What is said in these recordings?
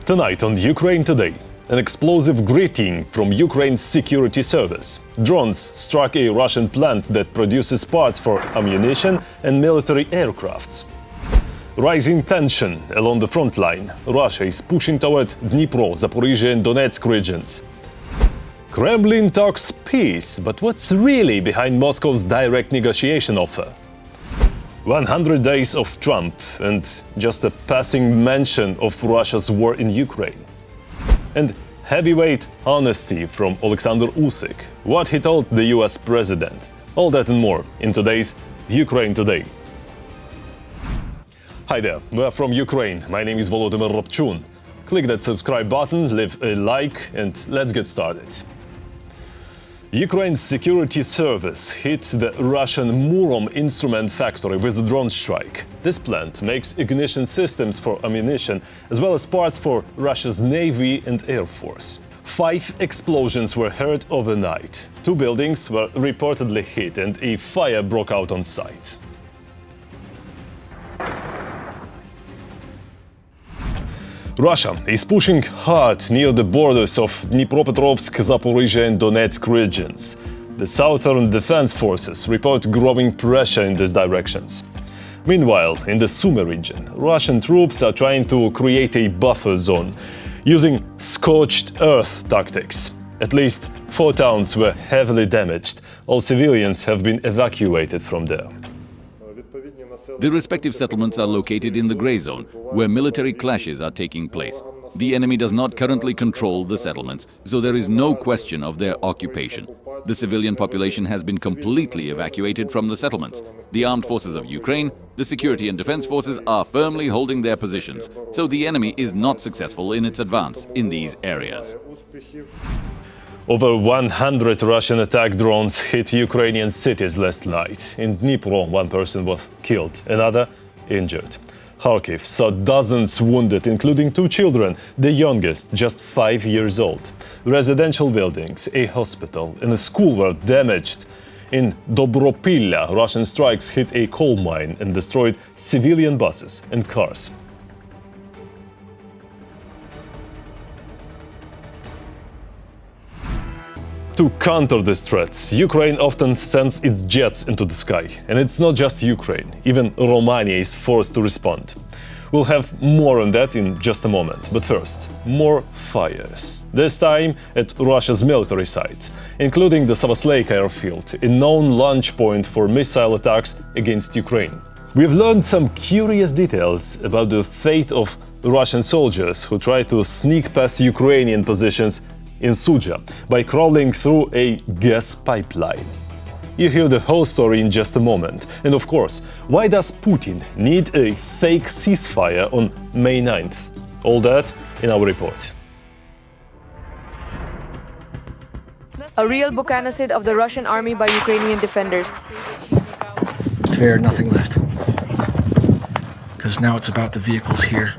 Tonight on Ukraine Today, an explosive greeting from Ukraine's security service. Drones struck a Russian plant that produces parts for ammunition and military aircrafts. Rising tension along the front line. Russia is pushing toward Dnipro, Zaporizhia and Donetsk regions. Kremlin talks peace, but what's really behind Moscow's direct negotiation offer? 100 days of Trump and just a passing mention of Russia's war in Ukraine. And heavyweight honesty from Alexander Usyk, what he told the US president. All that and more in today's Ukraine Today. Hi there, we are from Ukraine. My name is Volodymyr Robchun. Click that subscribe button, leave a like, and let's get started. Ukraine's security service hit the Russian Murom instrument factory with a drone strike. This plant makes ignition systems for ammunition, as well as parts for Russia's Navy and Air Force. 5 explosions were heard overnight. 2 buildings were reportedly hit and a fire broke out on site. Russia is pushing hard near the borders of Dnipropetrovsk, Zaporizhia and Donetsk regions. The southern defense forces report growing pressure in these directions. Meanwhile, in the Sumy region, Russian troops are trying to create a buffer zone using scorched earth tactics. At least 4 towns were heavily damaged. All civilians have been evacuated from there. The respective settlements are located in the grey zone, where military clashes are taking place. The enemy does not currently control the settlements, so there is no question of their occupation. The civilian population has been completely evacuated from the settlements. The armed forces of Ukraine, the security and defense forces are firmly holding their positions, so the enemy is not successful in its advance in these areas. Over 100 Russian attack drones hit Ukrainian cities last night. In Dnipro, 1 person was killed, another injured. Kharkiv saw dozens wounded, including 2 children, the youngest just 5 years old. Residential buildings, a hospital and a school were damaged. In Dobropilla, Russian strikes hit a coal mine and destroyed civilian buses and cars. To counter these threats, Ukraine often sends its jets into the sky. And it's not just Ukraine, even Romania is forced to respond. We'll have more on that in just a moment, but first, more fires. This time at Russia's military sites, including the Savaslayka airfield, a known launch point for missile attacks against Ukraine. We've learned some curious details about the fate of Russian soldiers who tried to sneak past Ukrainian positions in Sudzha by crawling through a gas pipeline. You hear the whole story in just a moment. And of course, why does Putin need a fake ceasefire on May 9th? All that in our report. A real Buchanacid of the Russian army by Ukrainian defenders. Fair, nothing left. Because now it's about the vehicles here.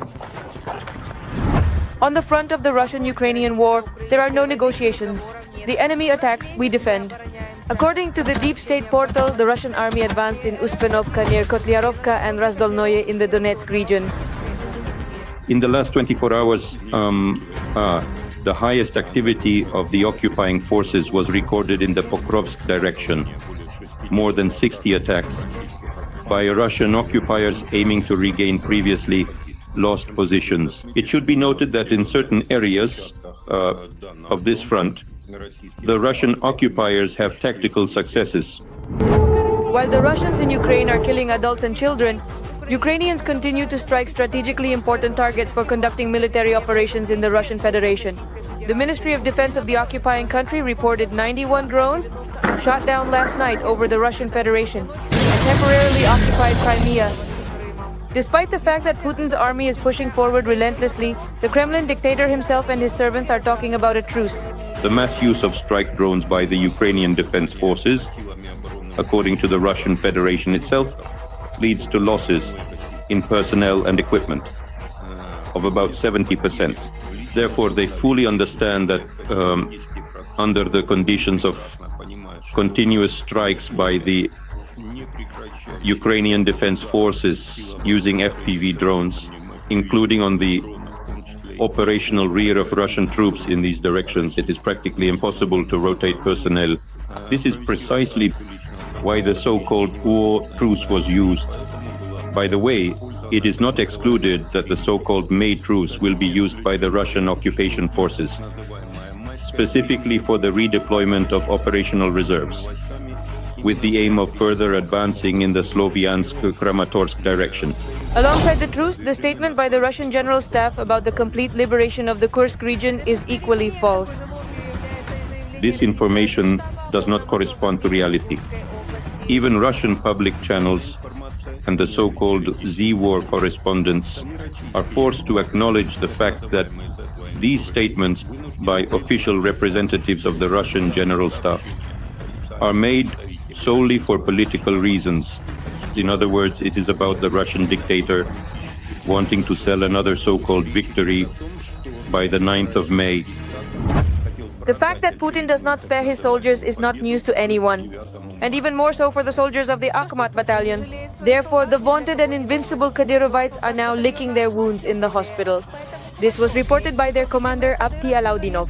On the front of the Russian-Ukrainian war, there are no negotiations. The enemy attacks, we defend. According to the deep state portal, the Russian army advanced in Uspenovka near Kotliarovka and Razdolnoye in the Donetsk region. In the last 24 hours, the highest activity of the occupying forces was recorded in the Pokrovsk direction. More than 60 attacks by Russian occupiers aiming to regain previously lost positions. It should be noted that in certain areas of this front, the Russian occupiers have tactical successes. While the Russians in Ukraine are killing adults and children, Ukrainians continue to strike strategically important targets for conducting military operations in the Russian Federation. The Ministry of Defense of the occupying country reported 91 drones shot down last night over the Russian Federation and temporarily occupied Crimea. Despite the fact that Putin's army is pushing forward relentlessly, the Kremlin dictator himself and his servants are talking about a truce. The mass use of strike drones by the Ukrainian defense forces, according to the Russian Federation itself, leads to losses in personnel and equipment of about 70%. Therefore, they fully understand that under the conditions of continuous strikes by the Ukrainian defense forces using FPV drones, including on the operational rear of Russian troops in these directions. It is practically impossible to rotate personnel. This is precisely why the so-called war truce was used. By the way, it is not excluded that the so-called May truce will be used by the Russian occupation forces, specifically for the redeployment of operational reserves, with the aim of further advancing in the Sloviansk-Kramatorsk direction. Alongside the truce, the statement by the Russian General Staff about the complete liberation of the Kursk region is equally false. This information does not correspond to reality. Even Russian public channels and the so-called Z-war correspondents are forced to acknowledge the fact that these statements by official representatives of the Russian General Staff are made solely for political reasons. In other words, it is about the Russian dictator wanting to sell another so-called victory by the 9th of May. The fact that Putin does not spare his soldiers is not news to anyone, and even more so for the soldiers of the Akhmat battalion. Therefore, the vaunted and invincible Kadyrovites are now licking their wounds in the hospital. This was reported by their commander, Apti Alaudinov.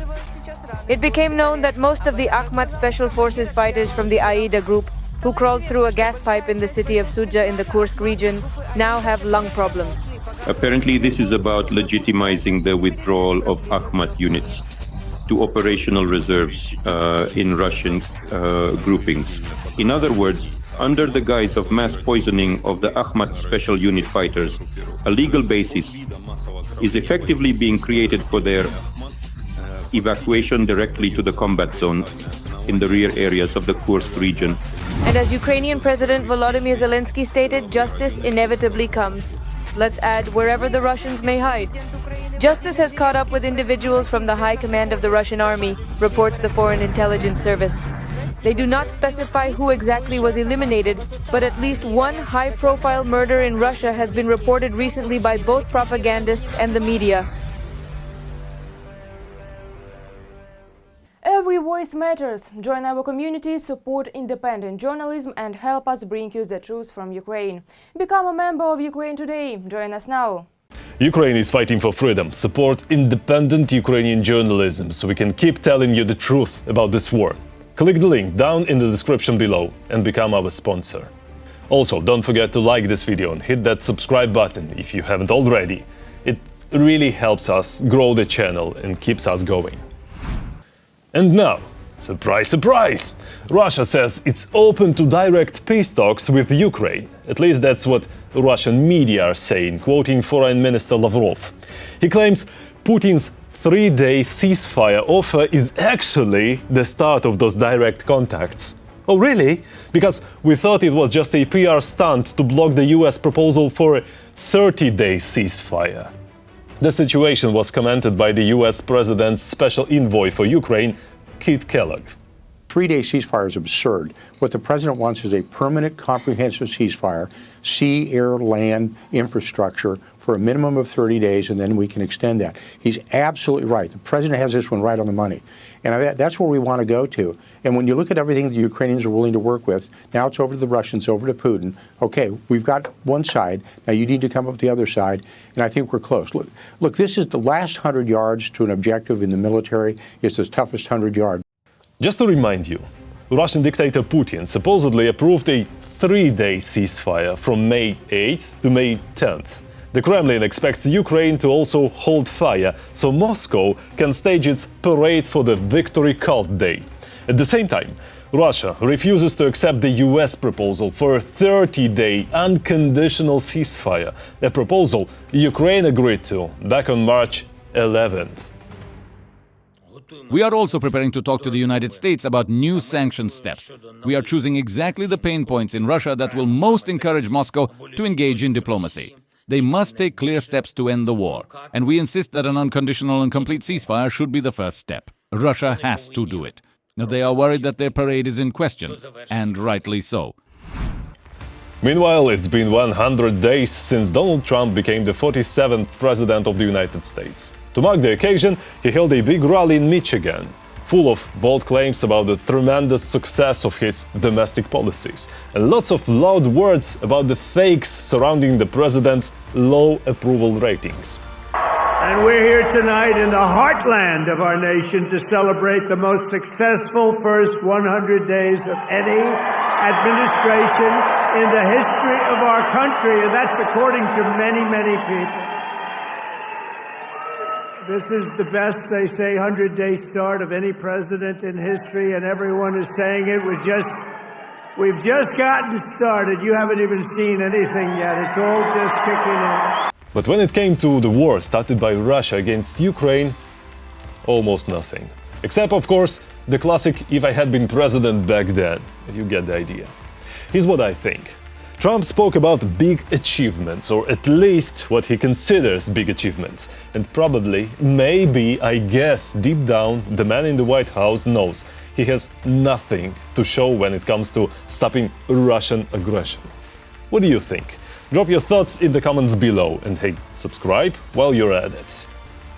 It became known that most of the Akhmat Special Forces fighters from the Aida group, who crawled through a gas pipe in the city of Sudzha in the Kursk region, now have lung problems. Apparently, this is about legitimizing the withdrawal of Akhmat units to operational reserves in Russian groupings. In other words, under the guise of mass poisoning of the Akhmat Special Unit fighters, a legal basis is effectively being created for their evacuation directly to the combat zone in the rear areas of the Kursk region. And as Ukrainian President Volodymyr Zelensky stated, justice inevitably comes. Let's add, wherever the Russians may hide. Justice has caught up with individuals from the high command of the Russian army, reports the Foreign Intelligence Service. They do not specify who exactly was eliminated, but at least one high-profile murder in Russia has been reported recently by both propagandists and the media. Every voice matters. Join our community, support independent journalism and help us bring you the truth from Ukraine. Become a member of Ukraine Today. Join us now. Ukraine is fighting for freedom. Support independent Ukrainian journalism so we can keep telling you the truth about this war. Click the link down in the description below and become our sponsor. Also, don't forget to like this video and hit that subscribe button if you haven't already. It really helps us grow the channel and keeps us going. And now, surprise, surprise! Russia says it's open to direct peace talks with Ukraine. At least that's what Russian media are saying, quoting Foreign Minister Lavrov. He claims Putin's 3-day ceasefire offer is actually the start of those direct contacts. Oh really? Because we thought it was just a PR stunt to block the US proposal for a 30-day ceasefire. The situation was commented by the US President's special envoy for Ukraine, Keith Kellogg. 3-day ceasefire is absurd. What the president wants is a permanent, comprehensive ceasefire, sea, air, land, infrastructure, for a minimum of 30 days, and then we can extend that. He's absolutely right. The president has this one right on the money. And that's where we want to go to. And when you look at everything the Ukrainians are willing to work with, now it's over to the Russians, over to Putin. Okay, we've got one side. Now you need to come up with the other side. And I think we're close. Look, this is the last 100 yards to an objective in the military. It's the toughest 100 yards. Just to remind you, Russian dictator Putin supposedly approved a 3-day ceasefire from May 8th to May 10th. The Kremlin expects Ukraine to also hold fire, so Moscow can stage its parade for the Victory Cult Day. At the same time, Russia refuses to accept the US proposal for a 30-day unconditional ceasefire, a proposal Ukraine agreed to back on March 11th. We are also preparing to talk to the United States about new sanction steps. We are choosing exactly the pain points in Russia that will most encourage Moscow to engage in diplomacy. They must take clear steps to end the war, and we insist that an unconditional and complete ceasefire should be the first step. Russia has to do it. Now they are worried that their parade is in question, and rightly so. Meanwhile, it's been 100 days since Donald Trump became the 47th President of the United States. To mark the occasion, he held a big rally in Michigan, full of bold claims about the tremendous success of his domestic policies, and lots of loud words about the fakes surrounding the president's low approval ratings. And we're here tonight in the heartland of our nation to celebrate the most successful first 100 days of any administration in the history of our country, and that's according to many, many people. This is the best, they say, 100-day start of any president in history, and everyone is saying it. We've just gotten started. You haven't even seen anything yet. It's all just kicking in. But when it came to the war started by Russia against Ukraine, almost nothing. Except, of course, the classic "if I had been president back then." You get the idea. Here's what I think. Trump spoke about big achievements, or at least what he considers big achievements. And probably, maybe, I guess, deep down, the man in the White House knows he has nothing to show when it comes to stopping Russian aggression. What do you think? Drop your thoughts in the comments below, and hey, subscribe while you're at it.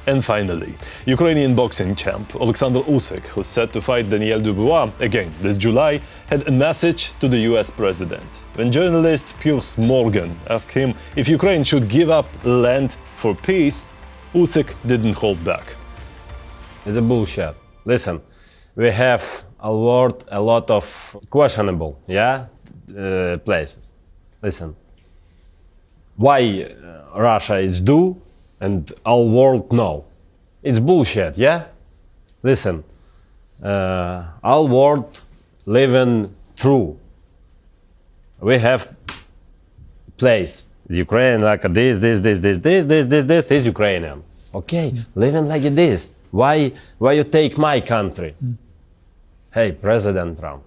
And finally, Ukrainian boxing champ Alexander Usyk, who's set to fight Daniel Dubois again this July, had a message to the US president. When journalist Piers Morgan asked him if Ukraine should give up land for peace, Usyk didn't hold back. It's a bullshit. Listen, we have a lot of questionable, places. Listen. Why Russia is do and all world no. It's bullshit, yeah? Listen, all world living through. We have place. Ukraine like this is Ukrainian. Okay, living like this. Why you take my country? Hey, President Trump,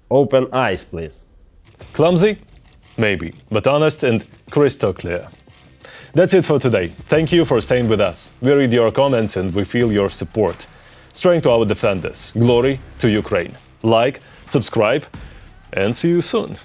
open eyes, please. Clumsy? Maybe, but honest and crystal clear. That's it for today. Thank you for staying with us. We read your comments and we feel your support. Strength to our defenders. Glory to Ukraine. Like, subscribe, and see you soon.